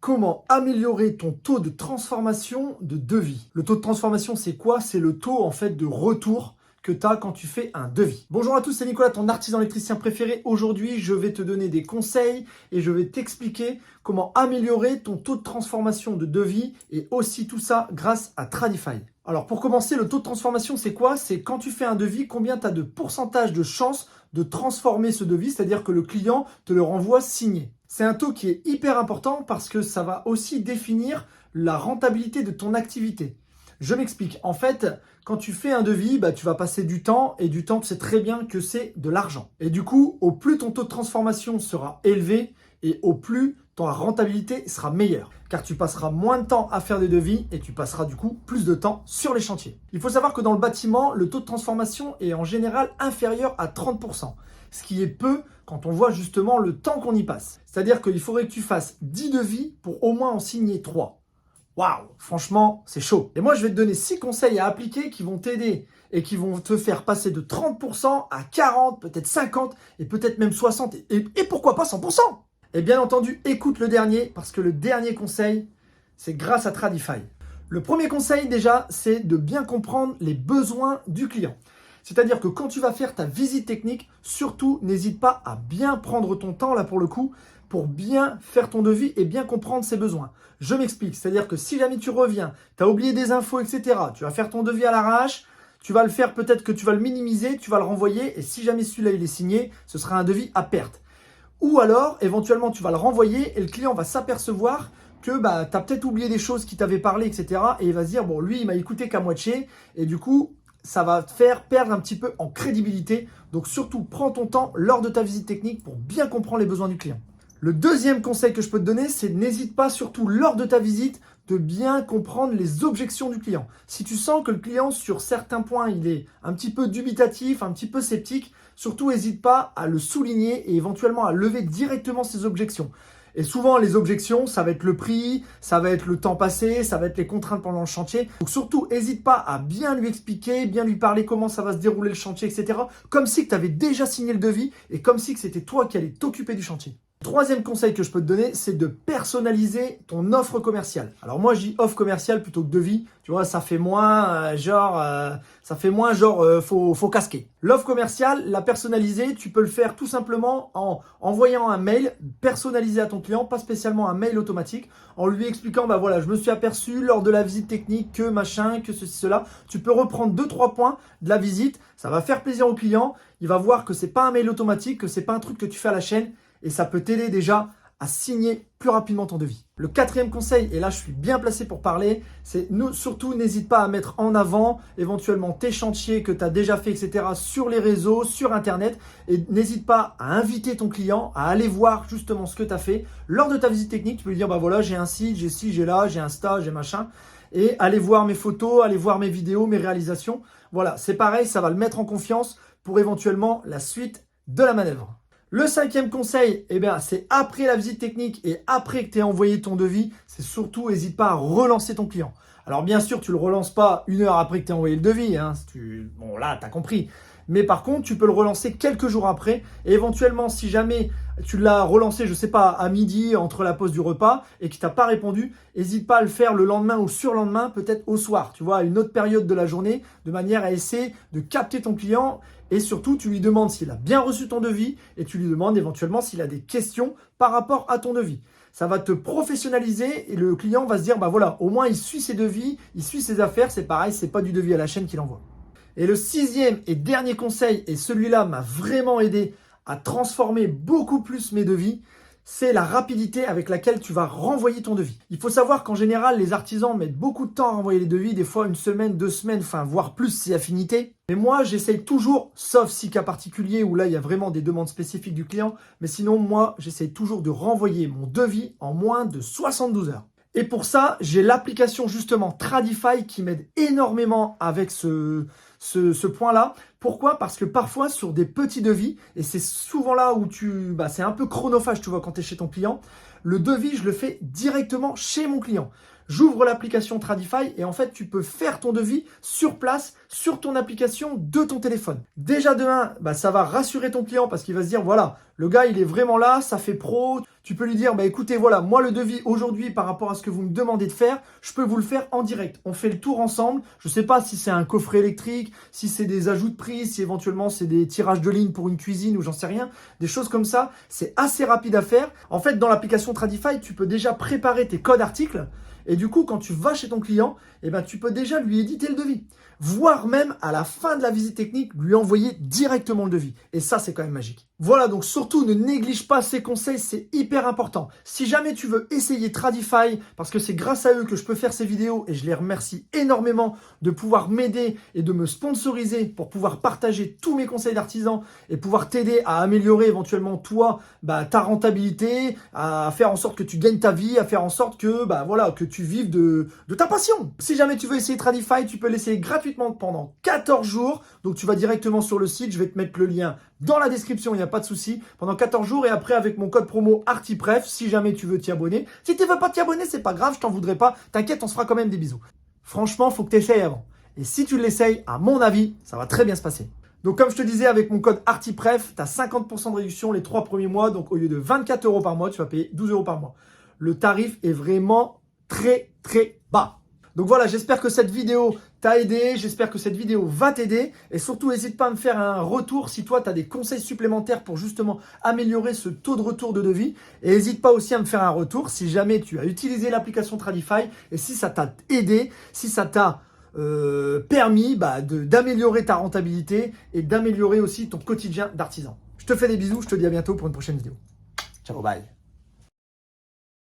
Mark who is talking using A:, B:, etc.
A: Comment améliorer ton taux de transformation de devis? Le taux de transformation, c'est quoi? C'est le taux en fait de retour que tu as quand tu fais un devis. Bonjour à tous, c'est Nicolas, ton artisan électricien préféré. Aujourd'hui, je vais te donner des conseils et je vais t'expliquer comment améliorer ton taux de transformation de devis et aussi tout ça grâce à Tradify. Alors pour commencer, le taux de transformation, c'est quoi? C'est quand tu fais un devis, combien tu as de pourcentage de chance de transformer ce devis, c'est-à-dire que le client te le renvoie signé. C'est un taux qui est hyper important parce que ça va aussi définir la rentabilité de ton activité. Je m'explique. En fait, quand tu fais un devis, tu vas passer du temps et du temps, tu sais très bien que c'est de l'argent. Et du coup, au plus ton taux de transformation sera élevé et au plus ta rentabilité sera meilleure. Car tu passeras moins de temps à faire des devis et tu passeras du coup plus de temps sur les chantiers. Il faut savoir que dans le bâtiment, le taux de transformation est en général inférieur à 30%. Ce qui est peu quand on voit justement le temps qu'on y passe. C'est-à-dire qu'il faudrait que tu fasses 10 devis pour au moins en signer 3. Waouh, franchement, c'est chaud. Et moi, je vais te donner 6 conseils à appliquer qui vont t'aider et qui vont te faire passer de 30% à 40, peut-être 50 et peut-être même 60 et pourquoi pas 100%. Et bien entendu, écoute le dernier parce que le dernier conseil, c'est grâce à Tradify. Le premier conseil déjà, c'est de bien comprendre les besoins du client. C'est-à-dire que quand tu vas faire ta visite technique, surtout n'hésite pas à bien prendre ton temps là pour le coup, pour bien faire ton devis et bien comprendre ses besoins. Je m'explique, c'est-à-dire que si jamais tu reviens, tu as oublié des infos, etc., tu vas faire ton devis à l'arrache, tu vas le faire, peut-être que tu vas le minimiser, tu vas le renvoyer et si jamais celui-là il est signé, ce sera un devis à perte. Ou alors, éventuellement, tu vas le renvoyer et le client va s'apercevoir que tu as peut-être oublié des choses qui t'avaient parlé, etc. Et il va se dire, bon, lui, il m'a écouté qu'à moitié et du coup, ça va te faire perdre un petit peu en crédibilité. Donc surtout, prends ton temps lors de ta visite technique pour bien comprendre les besoins du client. Le deuxième conseil que je peux te donner, c'est n'hésite pas surtout lors de ta visite de bien comprendre les objections du client. Si tu sens que le client sur certains points, il est un petit peu dubitatif, un petit peu sceptique, surtout n'hésite pas à le souligner et éventuellement à lever directement ses objections. Et souvent, les objections, ça va être le prix, ça va être le temps passé, ça va être les contraintes pendant le chantier. Donc surtout, n'hésite pas à bien lui expliquer, bien lui parler comment ça va se dérouler le chantier, etc. Comme si tu avais déjà signé le devis et comme si c'était toi qui allais t'occuper du chantier. Troisième conseil que je peux te donner, c'est de personnaliser ton offre commerciale. Alors moi, je dis offre commerciale plutôt que devis. Tu vois, ça fait moins faut casquer. L'offre commerciale, la personnaliser, tu peux le faire tout simplement en envoyant un mail personnalisé à ton client, pas spécialement un mail automatique, en lui expliquant, voilà, je me suis aperçu lors de la visite technique que machin, que ceci, cela. Tu peux reprendre 2-3 points de la visite. Ça va faire plaisir au client. Il va voir que c'est pas un mail automatique, que c'est pas un truc que tu fais à la chaîne. Et ça peut t'aider déjà à signer plus rapidement ton devis. Le quatrième conseil, et là je suis bien placé pour parler, c'est surtout n'hésite pas à mettre en avant éventuellement tes chantiers que tu as déjà fait, etc. sur les réseaux, sur Internet. Et n'hésite pas à inviter ton client à aller voir justement ce que tu as fait. Lors de ta visite technique, tu peux lui dire, voilà, j'ai un site, j'ai ci, j'ai là, j'ai Insta, j'ai machin. Et allez voir mes photos, allez voir mes vidéos, mes réalisations. Voilà, c'est pareil, ça va le mettre en confiance pour éventuellement la suite de la manœuvre. Le cinquième conseil, c'est après la visite technique et après que tu aies envoyé ton devis, c'est surtout, n'hésite pas à relancer ton client. Alors bien sûr, tu ne le relances pas 1 heure après que tu aies envoyé le devis. Bon là, tu as compris. Mais par contre, tu peux le relancer quelques jours après. Et éventuellement, si jamais tu l'as relancé, je ne sais pas, à midi, entre la pause du repas, et qu'il t'a pas répondu, n'hésite pas à le faire le lendemain ou surlendemain, peut-être au soir, tu vois, à une autre période de la journée, de manière à essayer de capter ton client. Et surtout, tu lui demandes s'il a bien reçu ton devis et tu lui demandes éventuellement s'il a des questions par rapport à ton devis. Ça va te professionnaliser et le client va se dire, voilà, au moins il suit ses devis, il suit ses affaires, c'est pareil, c'est pas du devis à la chaîne qu'il envoie. Et le sixième et dernier conseil, et celui-là m'a vraiment aidé à transformer beaucoup plus mes devis, c'est la rapidité avec laquelle tu vas renvoyer ton devis. Il faut savoir qu'en général, les artisans mettent beaucoup de temps à renvoyer les devis, des fois 1 semaine, 2 semaines, voire plus si affinité. Mais moi, j'essaye toujours, sauf si cas particulier où là, il y a vraiment des demandes spécifiques du client, mais sinon, moi, j'essaye toujours de renvoyer mon devis en moins de 72 heures. Et pour ça, j'ai l'application justement Tradify qui m'aide énormément avec ce point-là. Pourquoi? Parce que parfois, sur des petits devis, et c'est souvent là où c'est un peu chronophage, tu vois, quand tu es chez ton client, le devis, je le fais directement chez mon client. J'ouvre l'application Tradify et en fait, tu peux faire ton devis sur place, sur ton application de ton téléphone. Déjà de 1, ça va rassurer ton client parce qu'il va se dire, voilà, le gars, il est vraiment là, ça fait pro, Tu peux lui dire, bah écoutez, voilà, moi le devis aujourd'hui par rapport à ce que vous me demandez de faire, je peux vous le faire en direct. On fait le tour ensemble. Je ne sais pas si c'est un coffret électrique, si c'est des ajouts de prix, si éventuellement c'est des tirages de ligne pour une cuisine ou j'en sais rien. Des choses comme ça, c'est assez rapide à faire. En fait, dans l'application Tradify, tu peux déjà préparer tes codes articles. Et du coup, quand tu vas chez ton client, eh ben, tu peux déjà lui éditer le devis. Voire même, à la fin de la visite technique, lui envoyer directement le devis. Et ça, c'est quand même magique. Voilà, donc surtout, ne néglige pas ces conseils, c'est hyper important. Si jamais tu veux essayer Tradify, parce que c'est grâce à eux que je peux faire ces vidéos, et je les remercie énormément de pouvoir m'aider et de me sponsoriser pour pouvoir partager tous mes conseils d'artisan et pouvoir t'aider à améliorer éventuellement toi, ta rentabilité, à faire en sorte que tu gagnes ta vie, à faire en sorte que, voilà, que tu vives de ta passion. Si jamais tu veux essayer Tradify, tu peux l'essayer gratuitement pendant 14 jours. Donc tu vas directement sur le site, je vais te mettre le lien dans la description, il n'y a pas de souci. Pendant 14 jours et après avec mon code promo ARTIPREF, si jamais tu veux t'y abonner. Si tu ne veux pas t'y abonner, c'est pas grave, je t'en voudrais pas. T'inquiète, on se fera quand même des bisous. Franchement, faut que tu essayes avant. Et si tu l'essayes, à mon avis, ça va très bien se passer. Donc comme je te disais, avec mon code ARTIPREF, tu as 50% de réduction les 3 premiers mois. Donc au lieu de 24 € par mois, tu vas payer 12 € par mois. Le tarif est vraiment très très bas. Donc voilà, j'espère que cette vidéo t'a aidé, j'espère que cette vidéo va t'aider et surtout n'hésite pas à me faire un retour si toi tu as des conseils supplémentaires pour justement améliorer ce taux de retour de devis et n'hésite pas aussi à me faire un retour si jamais tu as utilisé l'application Tradify et si ça t'a aidé, si ça t'a permis d'améliorer ta rentabilité et d'améliorer aussi ton quotidien d'artisan. Je te fais des bisous, je te dis à bientôt pour une prochaine vidéo. Ciao, bye.